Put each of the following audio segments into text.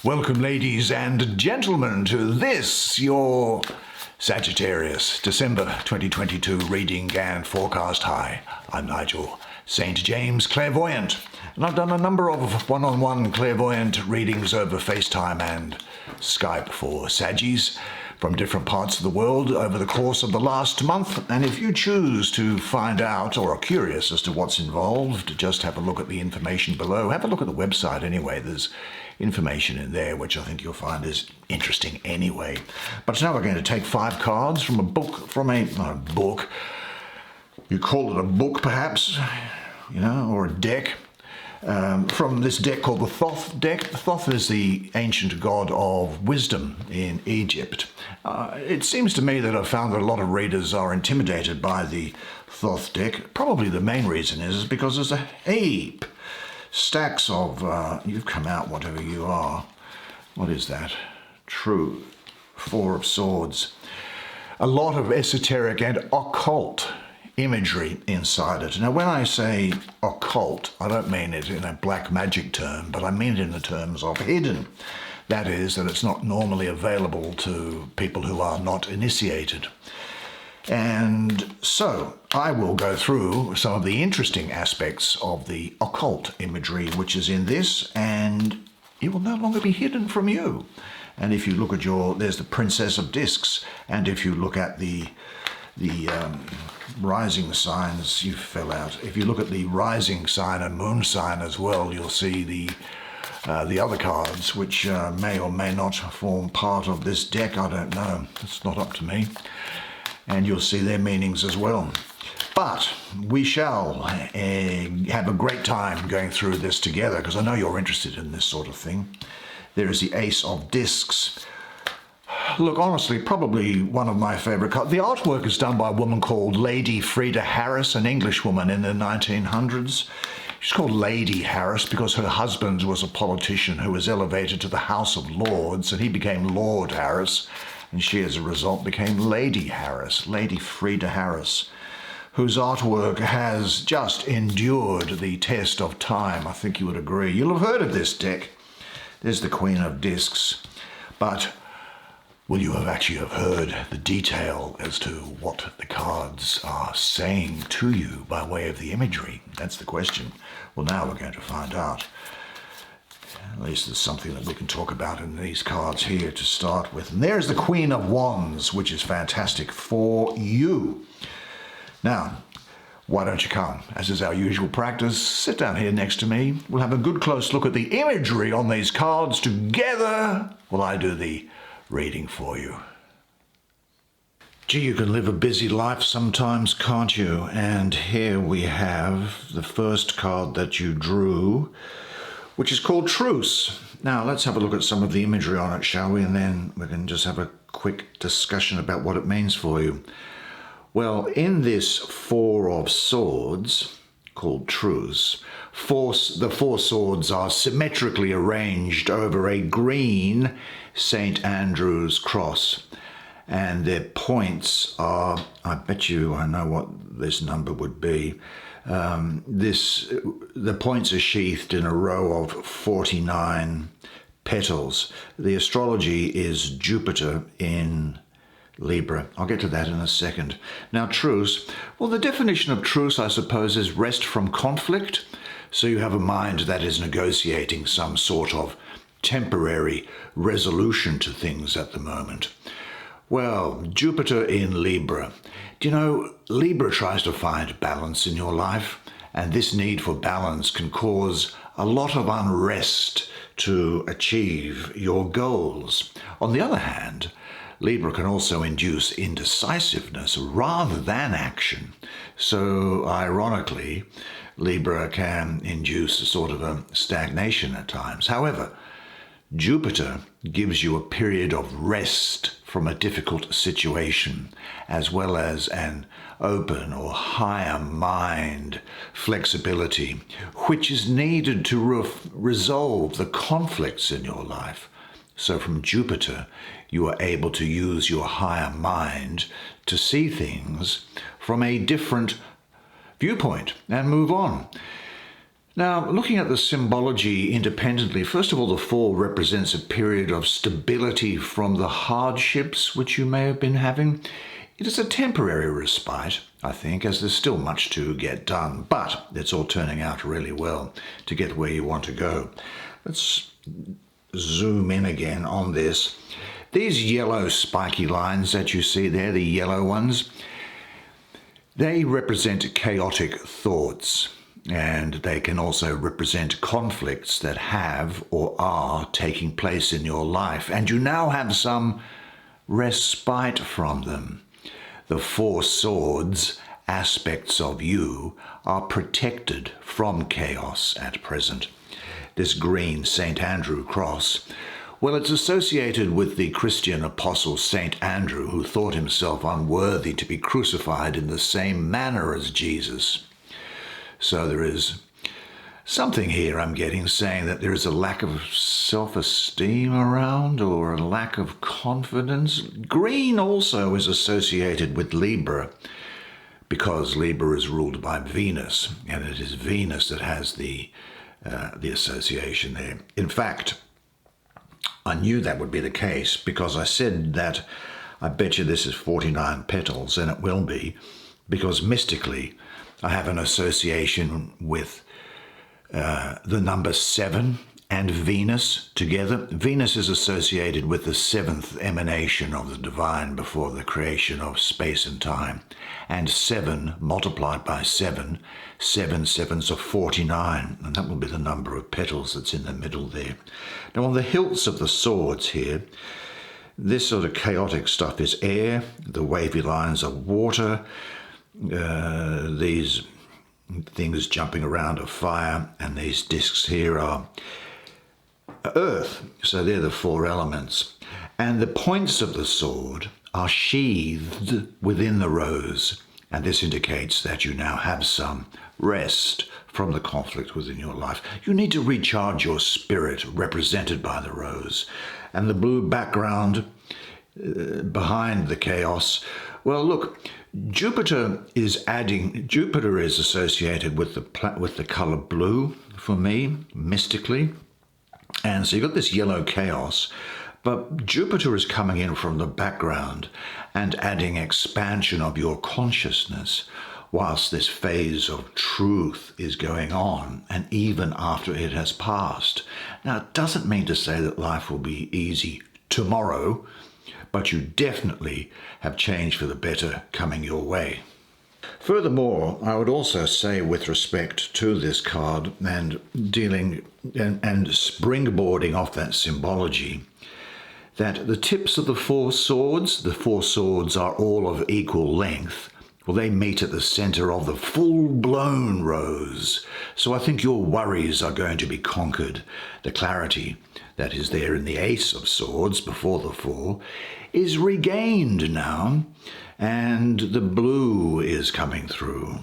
Welcome, ladies and gentlemen, to this, your Sagittarius December 2022 reading and forecast. Hi, I'm Nigel Saint James, clairvoyant, and I've done a number of one-on-one clairvoyant readings over FaceTime and Skype for Saggies from different parts of the world over the course of the last month. And if you choose to find out or are curious as to what's involved, just have a look at the information below. Have a look at the website anyway. There's information in there which I think you'll find is interesting anyway. But now we're going to take 5 cards from a book, not a book, you call it a book perhaps, or a deck. From this deck called the Thoth deck. Thoth is the ancient god of wisdom in Egypt. It seems to me that I've found that a lot of readers are intimidated by the Thoth deck. Probably the main reason is because there's a heap, stacks of, you've come out whatever you are. What is that? True. 4 of Swords. A lot of esoteric and occult imagery inside it. Now, when I say occult, I don't mean it in a black magic term, but I mean it in the terms of hidden. That is, that it's not normally available to people who are not initiated. And so I will go through some of the interesting aspects of the occult imagery which is in this, and it will no longer be hidden from you. And if you look at there's the Princess of Discs, and if you look at the rising signs, you fell out. If you look at the rising sign and moon sign as well, you'll see the other cards, which may or may not form part of this deck. I don't know. It's not up to me. And you'll see their meanings as well. But we shall have a great time going through this together, because I know you're interested in this sort of thing. There is the Ace of Discs. Look, honestly, probably one of my favorite cards. The artwork is done by a woman called Lady Freda Harris, an English woman in the 1900s. She's called Lady Harris because her husband was a politician who was elevated to the House of Lords, and he became Lord Harris, and she, as a result, became Lady Harris, Lady Freda Harris, whose artwork has just endured the test of time. I think you would agree. You'll have heard of this deck. There's the Queen of Discs, but will you have actually heard the detail as to what the cards are saying to you by way of the imagery? That's the question. Well, now we're going to find out. At least there's something that we can talk about in these cards here to start with. And there's the Queen of Wands, which is fantastic for you. Now, why don't you come? As is our usual practice, sit down here next to me. We'll have a good close look at the imagery on these cards together while I do the reading for you. Gee, you can live a busy life sometimes, can't you? And here we have the first card that you drew, which is called Truce. Now, let's have a look at some of the imagery on it, shall we? And then we can just have a quick discussion about what it means for you. Well, in this 4 of Swords, called Truce, the 4 swords are symmetrically arranged over a green St. Andrew's cross, and their points are, I bet you I know what this number would be. The points are sheathed in a row of 49 petals. The astrology is Jupiter in Libra. I'll get to that in a second. Now, truce. Well, the definition of truce, I suppose, is rest from conflict. So you have a mind that is negotiating some sort of temporary resolution to things at the moment. Well, Jupiter in Libra. Do you know, Libra tries to find balance in your life, and this need for balance can cause a lot of unrest to achieve your goals. On the other hand, Libra can also induce indecisiveness rather than action. So, ironically, Libra can induce a sort of a stagnation at times. However, Jupiter gives you a period of rest from a difficult situation, as well as an open or higher mind flexibility, which is needed to resolve the conflicts in your life. So from Jupiter, you are able to use your higher mind to see things from a different viewpoint and move on. Now, looking at the symbology independently, first of all, the 4 represents a period of stability from the hardships which you may have been having. It is a temporary respite, I think, as there's still much to get done, but it's all turning out really well to get where you want to go. Let's zoom in again on this. These yellow spiky lines that you see there, the yellow ones, they represent chaotic thoughts, and they can also represent conflicts that have or are taking place in your life, and you now have some respite from them. The 4 swords aspects of you are protected from chaos at present. This green St. Andrew cross, well, it's associated with the Christian apostle St. Andrew, who thought himself unworthy to be crucified in the same manner as Jesus. So there is something here I'm getting saying that there is a lack of self-esteem around, or a lack of confidence. Green also is associated with Libra, because Libra is ruled by Venus, and it is Venus that has the association there. In fact, I knew that would be the case, because I said that I bet you this is 49 petals, and it will be, because mystically I have an association with the number 7 and Venus together. Venus is associated with the 7th emanation of the divine before the creation of space and time. And 7 multiplied by 7, 7 sevens are 49, and that will be the number of petals that's in the middle there. Now on the hilts of the swords here, this sort of chaotic stuff is air, the wavy lines are water, these things jumping around are fire, and these discs here are earth. So they're the 4 elements. And the points of the sword are sheathed within the rose, and this indicates that you now have some rest from the conflict within your life. You need to recharge your spirit, represented by the rose. And the blue background behind the chaos, well, look, Jupiter is associated with the color blue for me, mystically. And so you've got this yellow chaos, but Jupiter is coming in from the background and adding expansion of your consciousness whilst this phase of truth is going on, and even after it has passed. Now, it doesn't mean to say that life will be easy tomorrow, but you definitely have change for the better coming your way. Furthermore, I would also say, with respect to this card and dealing and springboarding off that symbology, that the tips of the 4 swords are all of equal length. Well, they meet at the center of the full-blown rose. So I think your worries are going to be conquered. The clarity that is there in the Ace of Swords before the 4 is regained now, and the blue is coming through.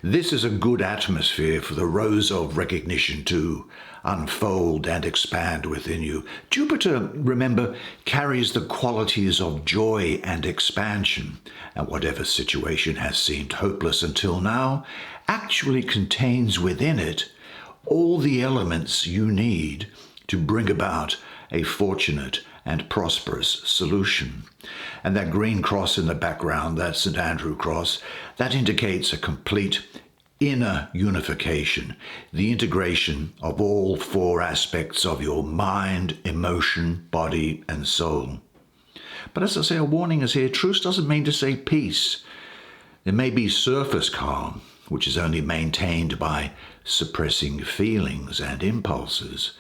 This is a good atmosphere for the rose of recognition to unfold and expand within you. Jupiter, remember, carries the qualities of joy and expansion, and whatever situation has seemed hopeless until now actually contains within it all the elements you need to bring about a fortunate and prosperous solution. And that green cross in the background, that St. Andrew cross, that indicates a complete inner unification, the integration of all 4 aspects of your mind, emotion, body, and soul. But as I say, a warning is here. Truce doesn't mean to say peace. There may be surface calm, which is only maintained by suppressing feelings and impulses.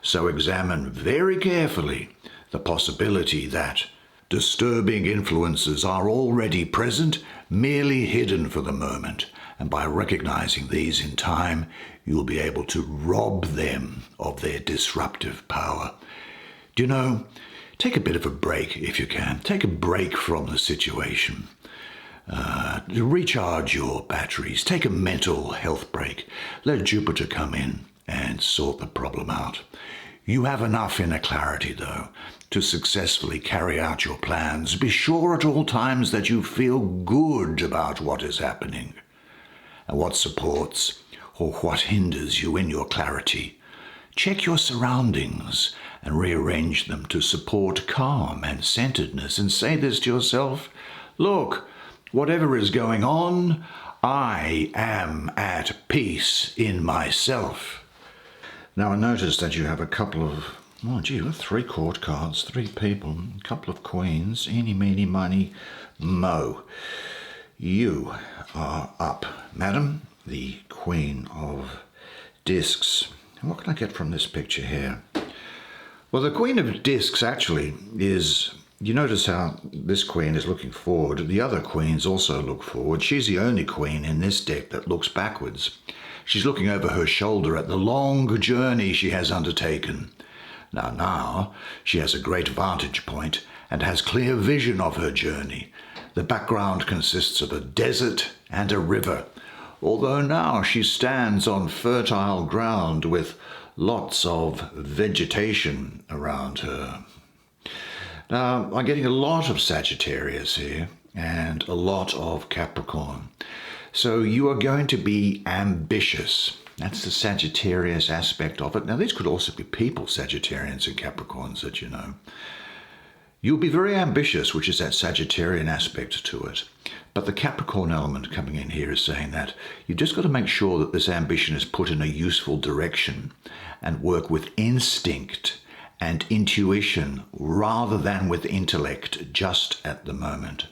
So examine very carefully the possibility that disturbing influences are already present, merely hidden for the moment. And by recognizing these in time, you'll be able to rob them of their disruptive power. Do you know, take a bit of a break if you can. Take a break from the situation. Recharge your batteries. Take a mental health break. Let Jupiter come in and sort the problem out. You have enough inner clarity, though, to successfully carry out your plans. Be sure at all times that you feel good about what is happening. And what supports or what hinders you in your clarity. Check your surroundings and rearrange them to support calm and centeredness, and say this to yourself: look, whatever is going on, I am at peace in myself. Now I notice that you have a couple of, you have 3 court cards, 3 people, a couple of queens, eeny, meeny, miny, mo. You are up, madam, the Queen of Discs. What can I get from this picture here? Well, the Queen of Discs actually is, you notice how this queen is looking forward. The other queens also look forward. She's the only queen in this deck that looks backwards. She's looking over her shoulder at the long journey she has undertaken. Now she has a great vantage point and has clear vision of her journey. The background consists of a desert and a river, although now she stands on fertile ground with lots of vegetation around her. Now, I'm getting a lot of Sagittarius here and a lot of Capricorn. So you are going to be ambitious. That's the Sagittarius aspect of it. Now, these could also be people, Sagittarians and Capricorns, that you know. You'll be very ambitious, which is that Sagittarian aspect to it. But the Capricorn element coming in here is saying that you've just got to make sure that this ambition is put in a useful direction and work with instinct and intuition rather than with intellect just at the moment.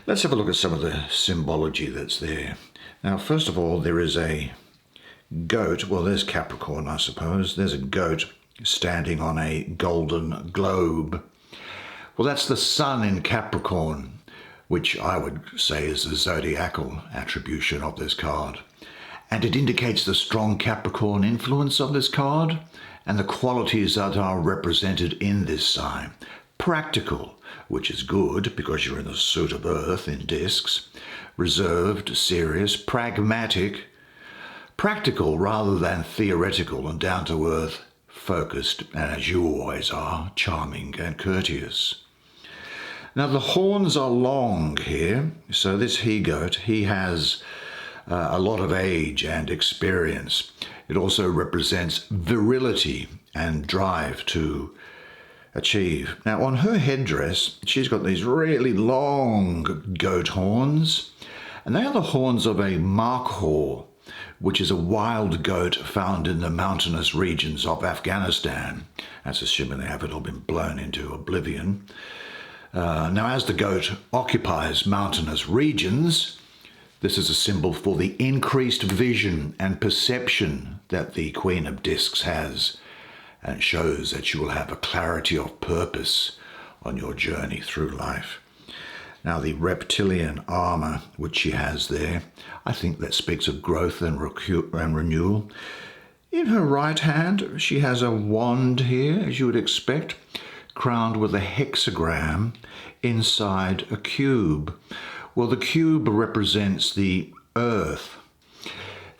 Let's have a look at some of the symbology that's there. Now, first of all, there is a goat. Well, there's Capricorn, I suppose. There's a goat standing on a golden globe. Well, that's the sun in Capricorn, which I would say is the zodiacal attribution of this card. And it indicates the strong Capricorn influence of this card and the qualities that are represented in this sign. Practical, which is good because you're in the suit of earth in discs. Reserved, serious, pragmatic. Practical rather than theoretical, and down to earth, focused, and as you always are, charming and courteous. Now the horns are long here, so this he-goat, he has a lot of age and experience. It also represents virility and drive to achieve. Now on her headdress, she's got these really long goat horns, and they are the horns of a markhor, which is a wild goat found in the mountainous regions of Afghanistan. That's assuming they haven't all been blown into oblivion. Now, as the goat occupies mountainous regions, this is a symbol for the increased vision and perception that the Queen of Discs has, and shows that you will have a clarity of purpose on your journey through life. Now, the reptilian armor which she has there, I think that speaks of growth and renewal. In her right hand, she has a wand here, as you would expect, crowned with a hexagram inside a cube. Well, the cube represents the earth.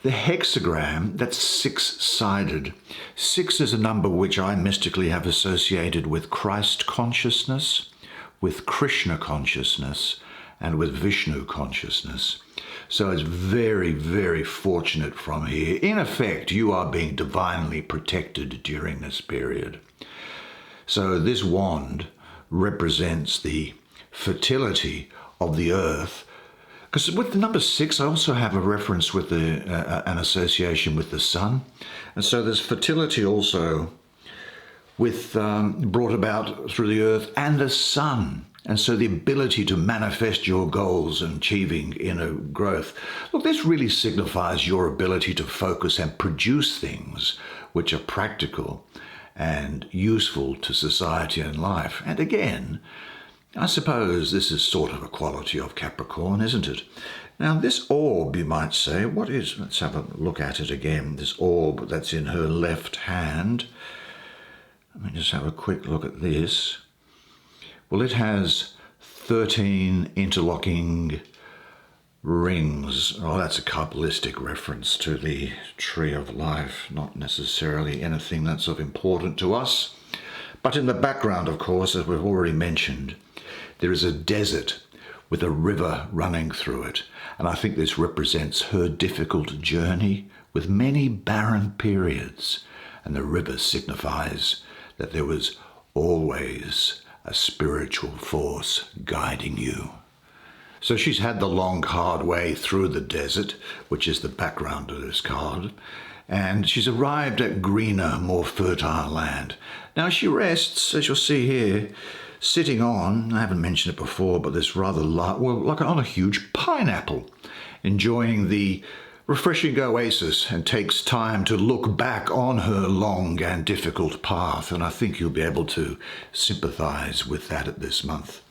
The hexagram, that's 6-sided. 6 is a number which I mystically have associated with Christ consciousness, with Krishna consciousness, and with Vishnu consciousness. So it's very, very fortunate from here. In effect, you are being divinely protected during this period. So this wand represents the fertility of the earth. Because with the number 6, I also have a reference with an association with the sun. And so there's fertility also with brought about through the earth and the sun. And so the ability to manifest your goals and achieving inner growth. Look, this really signifies your ability to focus and produce things which are practical and useful to society and life. And again, I suppose this is sort of a quality of Capricorn, isn't it? Now, this orb, you might say, what is, let's have a look at it again, this orb that's in her left hand. Let me just have a quick look at this. Well, it has 13 interlocking rings. Oh, that's a Kabbalistic reference to the tree of life, not necessarily anything that's of importance to us. But in the background, of course, as we've already mentioned, there is a desert with a river running through it. And I think this represents her difficult journey with many barren periods. And the river signifies that there was always a spiritual force guiding you. So she's had the long, hard way through the desert, which is the background of this card, and she's arrived at greener, more fertile land. Now she rests, as you'll see here, sitting on, I haven't mentioned it before, but this rather like on a huge pineapple, enjoying the refreshing oasis, and takes time to look back on her long and difficult path. And I think you'll be able to sympathize with that at this month.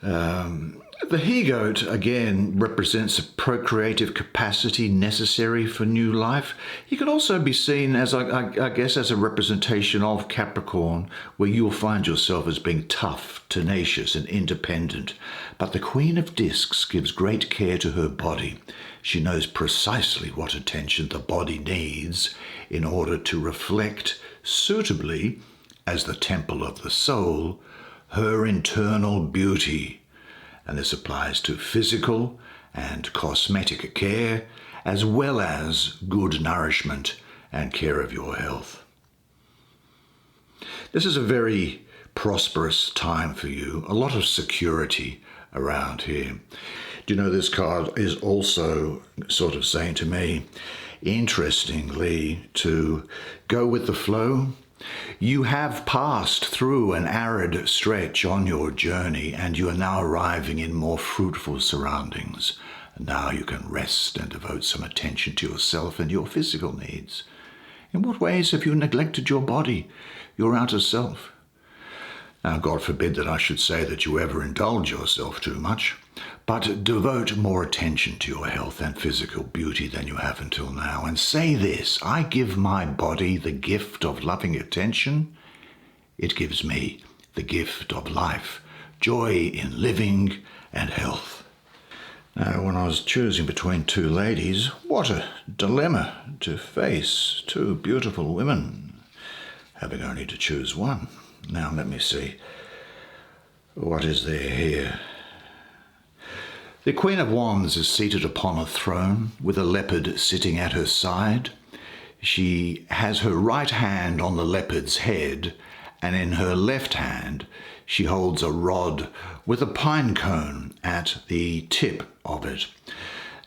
The he-goat, again, represents a procreative capacity necessary for new life. He can also be seen as, I guess, as a representation of Capricorn, where you'll find yourself as being tough, tenacious, and independent. But the Queen of Discs gives great care to her body. She knows precisely what attention the body needs in order to reflect suitably, as the temple of the soul, her internal beauty. And this applies to physical and cosmetic care, as well as good nourishment and care of your health. This is a very prosperous time for you, a lot of security around here. Do you know, this card is also sort of saying to me, interestingly, to go with the flow. You have passed through an arid stretch on your journey, and you are now arriving in more fruitful surroundings. And now you can rest and devote some attention to yourself and your physical needs. In what ways have you neglected your body, your outer self? Now, God forbid that I should say that you ever indulge yourself too much, but devote more attention to your health and physical beauty than you have until now. And say this: I give my body the gift of loving attention. It gives me the gift of life, joy in living, and health. Now, when I was choosing between two ladies, what a dilemma to face. Two beautiful women, having only to choose one. Now, let me see. What is there here? The Queen of Wands is seated upon a throne with a leopard sitting at her side. She has her right hand on the leopard's head, and in her left hand she holds a rod with a pine cone at the tip of it.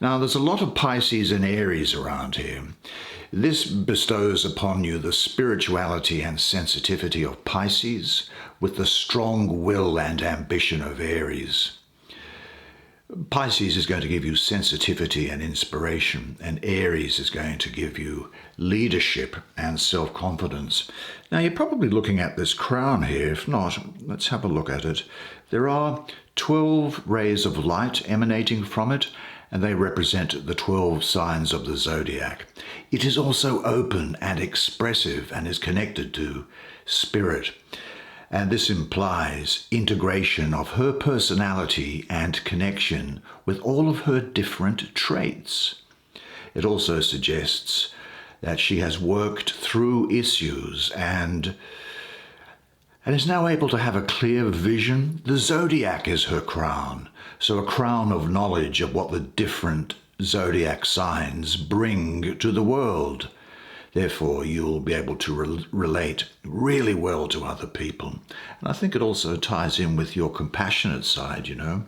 Now, there's a lot of Pisces and Aries around here. This bestows upon you the spirituality and sensitivity of Pisces with the strong will and ambition of Aries. Pisces is going to give you sensitivity and inspiration, and Aries is going to give you leadership and self-confidence. Now, you're probably looking at this crown here. If not, let's have a look at it. There are 12 rays of light emanating from it, and they represent the 12 signs of the zodiac. It is also open and expressive and is connected to spirit. And this implies integration of her personality and connection with all of her different traits. It also suggests that she has worked through issues and is now able to have a clear vision. The zodiac is her crown, so a crown of knowledge of what the different zodiac signs bring to the world. Therefore, you'll be able to relate really well to other people. And I think it also ties in with your compassionate side, you know.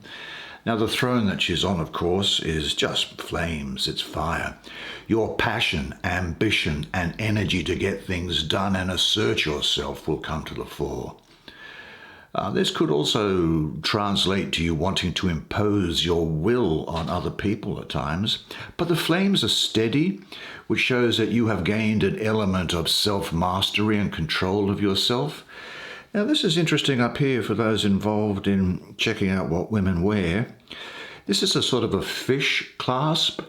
Now, the throne that she's on, of course, is just flames. It's fire. Your passion, ambition, and energy to get things done and assert yourself will come to the fore. This could also translate to you wanting to impose your will on other people at times. But the flames are steady, which shows that you have gained an element of self-mastery and control of yourself. Now, this is interesting up here for those involved in checking out what women wear. This is a sort of a fish clasp,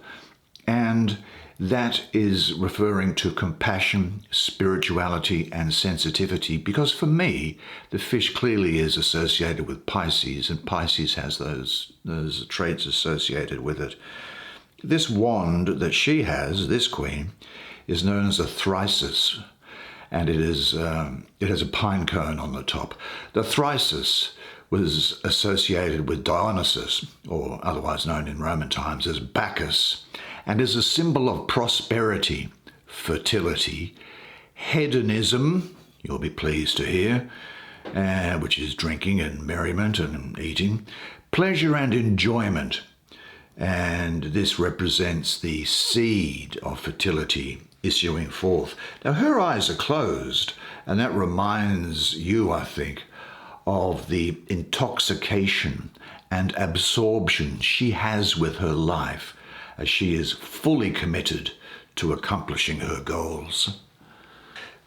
and that is referring to compassion, spirituality, and sensitivity, because for me, the fish clearly is associated with Pisces, and Pisces has those traits associated with it. This wand that she has, this queen, is known as a thyrsus, and it has a pine cone on the top. The thyrsus was associated with Dionysus, or otherwise known in Roman times as Bacchus, and is a symbol of prosperity, fertility, hedonism, you'll be pleased to hear, which is drinking and merriment and eating, pleasure and enjoyment. And this represents the seed of fertility issuing forth. Now, her eyes are closed, and that reminds you, I think, of the intoxication and absorption she has with her life as she is fully committed to accomplishing her goals.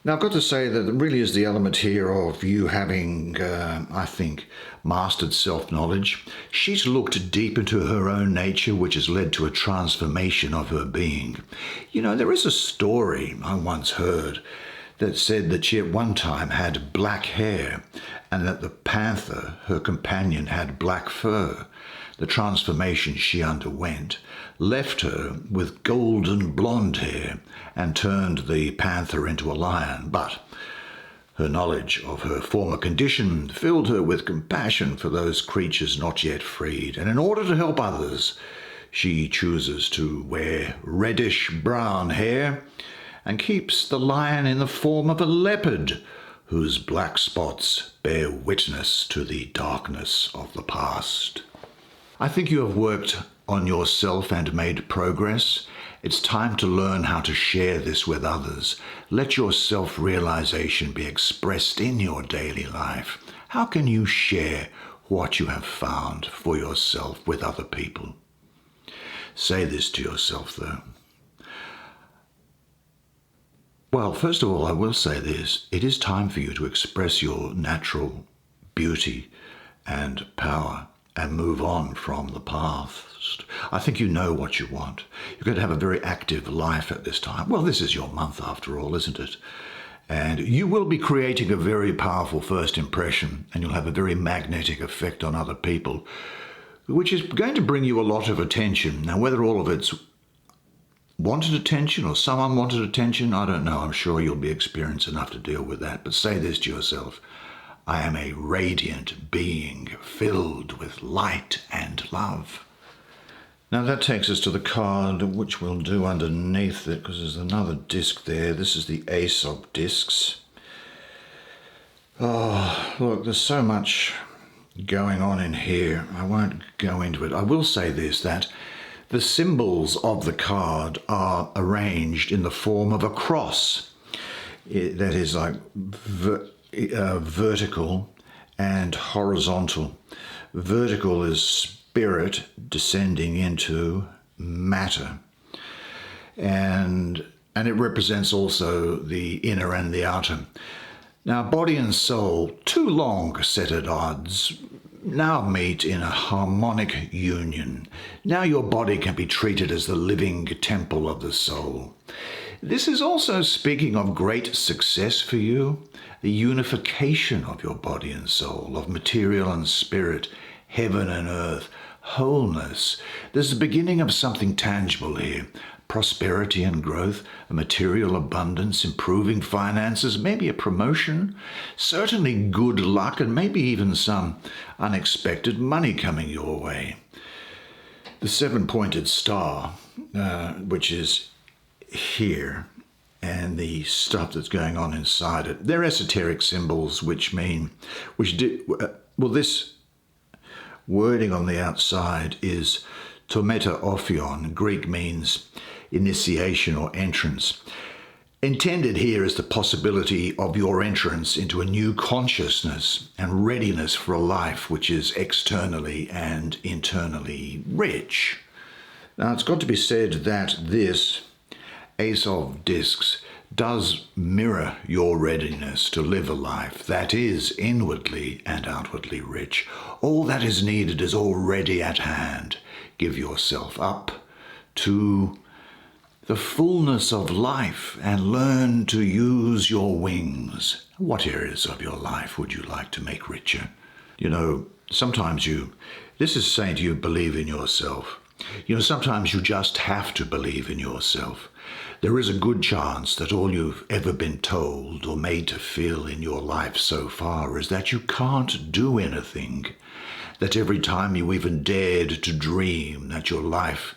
Now, I've got to say that there really is the element here of you having, I think, mastered self-knowledge. She's looked deep into her own nature, which has led to a transformation of her being. You know, there is a story I once heard that said that she at one time had black hair and that the panther, her companion, had black fur. The transformation she underwent left her with golden blonde hair and turned the panther into a lion, but her knowledge of her former condition filled her with compassion for those creatures not yet freed, and in order to help others, she chooses to wear reddish-brown hair and keeps the lion in the form of a leopard, whose black spots bear witness to the darkness of the past. I think you have worked on yourself and made progress. It's time to learn how to share this with others. Let your self-realization be expressed in your daily life. How can you share what you have found for yourself with other people? Say this to yourself, though. Well, first of all, I will say this. It is time for you to express your natural beauty and power and move on from the past. I think you know what you want. You're going to have a very active life at this time. Well, this is your month after all, isn't it? And you will be creating a very powerful first impression, and you'll have a very magnetic effect on other people, which is going to bring you a lot of attention. Now, whether all of it's wanted attention or some unwanted attention, I don't know. I'm sure you'll be experienced enough to deal with that. But say this to yourself: I am a radiant being filled with light and love. Now that takes us to the card, which we'll do underneath it, because there's another disc there. This is the Ace of Discs. Oh, look, there's so much going on in here. I won't go into it. I will say this, that the symbols of the card are arranged in the form of a cross. That is like vertical and horizontal. Vertical is spirit descending into matter, and it represents also the inner and the outer. Now, body and soul, two long set at odds, now meet in a harmonic union. Now your body can be treated as the living temple of the soul. This is also speaking of great success for you, the unification of your body and soul, of material and spirit, heaven and earth, wholeness. There's the beginning of something tangible here. Prosperity and growth, a material abundance, improving finances, maybe a promotion, certainly good luck, and maybe even some unexpected money coming your way. The seven-pointed star, which is here, and the stuff that's going on inside it, they're esoteric symbols this wording on the outside is to meta-ophion. Greek means initiation or entrance. Intended here is the possibility of your entrance into a new consciousness and readiness for a life which is externally and internally rich. Now, it's got to be said that this Ace of Discs does mirror your readiness to live a life that is inwardly and outwardly rich. All that is needed is already at hand. Give yourself up to the fullness of life and learn to use your wings. What areas of your life would you like to make richer? You know, sometimes this is saying to you, believe in yourself. You know, sometimes you just have to believe in yourself. There is a good chance that all you've ever been told or made to feel in your life so far is that you can't do anything, that every time you even dared to dream that your life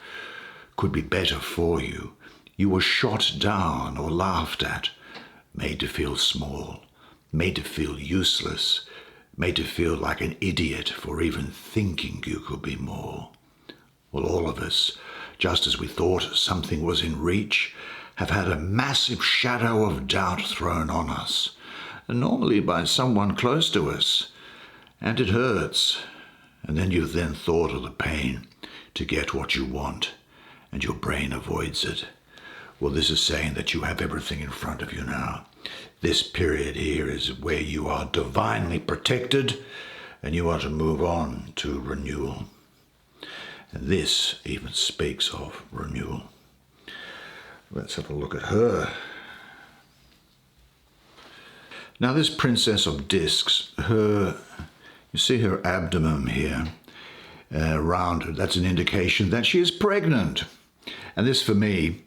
could be better for you, you were shot down or laughed at, made to feel small, made to feel useless, made to feel like an idiot for even thinking you could be more. Well, all of us, just as we thought something was in reach, have had a massive shadow of doubt thrown on us, and normally by someone close to us, and it hurts. And then you've then thought of the pain to get what you want, and your brain avoids it. Well, this is saying that you have everything in front of you now. This period here is where you are divinely protected, and you are to move on to renewal. And this even speaks of renewal. Let's have a look at her. Now this Princess of Discs, you see her abdomen here, rounded. That's an indication that she is pregnant. And this for me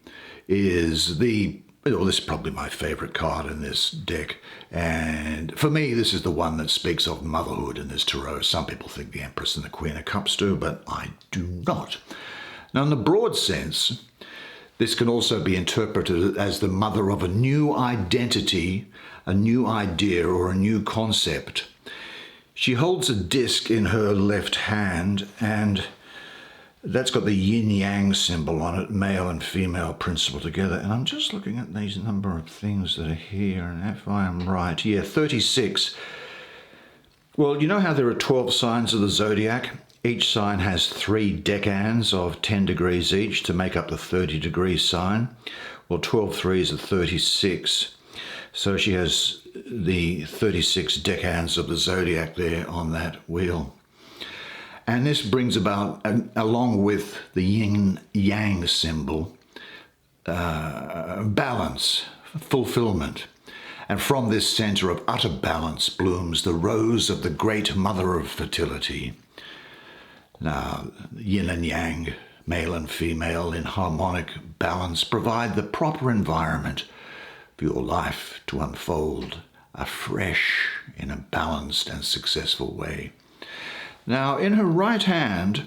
is this is probably my favorite card in this deck. And for me, this is the one that speaks of motherhood in this tarot. Some people think the Empress and the Queen of Cups do, but I do not. Now, in the broad sense, this can also be interpreted as the mother of a new identity, a new idea, or a new concept. She holds a disc in her left hand, and that's got the yin-yang symbol on it, male and female principle together. And I'm just looking at these number of things that are here, and if I am right, 36. Well, you know how there are 12 signs of the zodiac? Each sign has 3 decans of 10 degrees each to make up the 30-degree sign. Well, 12 threes are 36. So she has the 36 decans of the zodiac there on that wheel. And this brings about, along with the yin-yang symbol, balance, fulfillment. And from this center of utter balance blooms the rose of the great mother of fertility. Now, yin and yang, male and female in harmonic balance, provide the proper environment for your life to unfold afresh in a balanced and successful way. Now, in her right hand,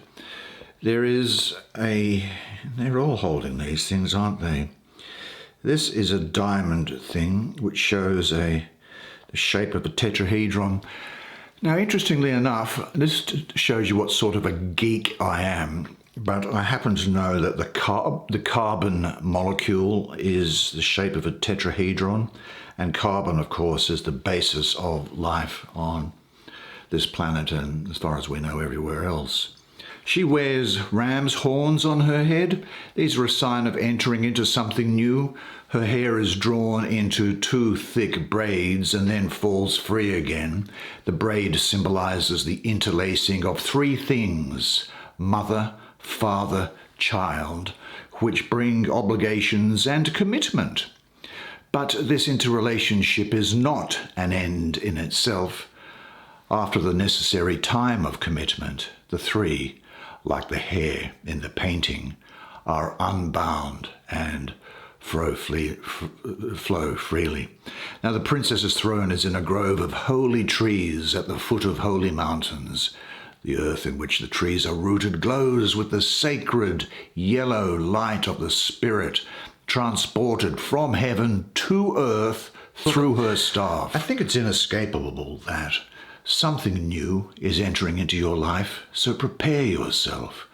they're all holding these things, aren't they? This is a diamond thing, which shows the shape of a tetrahedron. Now, interestingly enough, this shows you what sort of a geek I am, but I happen to know that the carbon molecule is the shape of a tetrahedron, and carbon, of course, is the basis of life on this planet and, as far as we know, everywhere else. She wears ram's horns on her head. These are a sign of entering into something new. Her hair is drawn into 2 thick braids and then falls free again. The braid symbolizes the interlacing of 3 things: mother, father, child, which bring obligations and commitment. But this interrelationship is not an end in itself. After the necessary time of commitment, the 3, like the hair in the painting, are unbound and flow freely. Now, the princess's throne is in a grove of holy trees at the foot of holy mountains. The earth in which the trees are rooted glows with the sacred yellow light of the Spirit, transported from heaven to earth through her staff. I think it's inescapable that something new is entering into your life, so prepare yourself.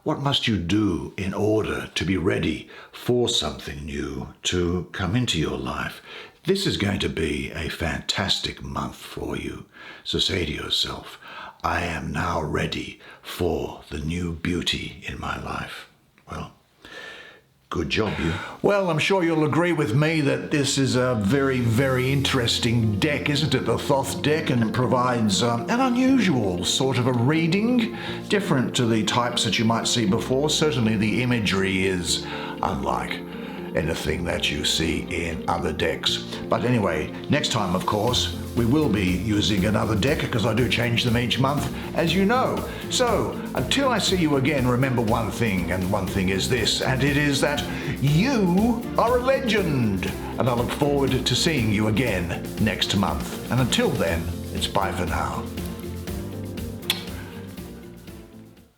What must you do in order to be ready for something new to come into your life? This is going to be a fantastic month for you. So say to yourself, I am now ready for the new beauty in my life. Well, good job, you. Well, I'm sure you'll agree with me that this is a very, very interesting deck, isn't it? The Thoth deck, and it provides an unusual sort of a reading, different to the types that you might see before. Certainly the imagery is unlike anything that you see in other decks. But anyway, next time, of course, we will be using another deck because I do change them each month, as you know. So until I see you again, remember one thing, and one thing is this, and it is that you are a legend. And I look forward to seeing you again next month. And until then, it's bye for now.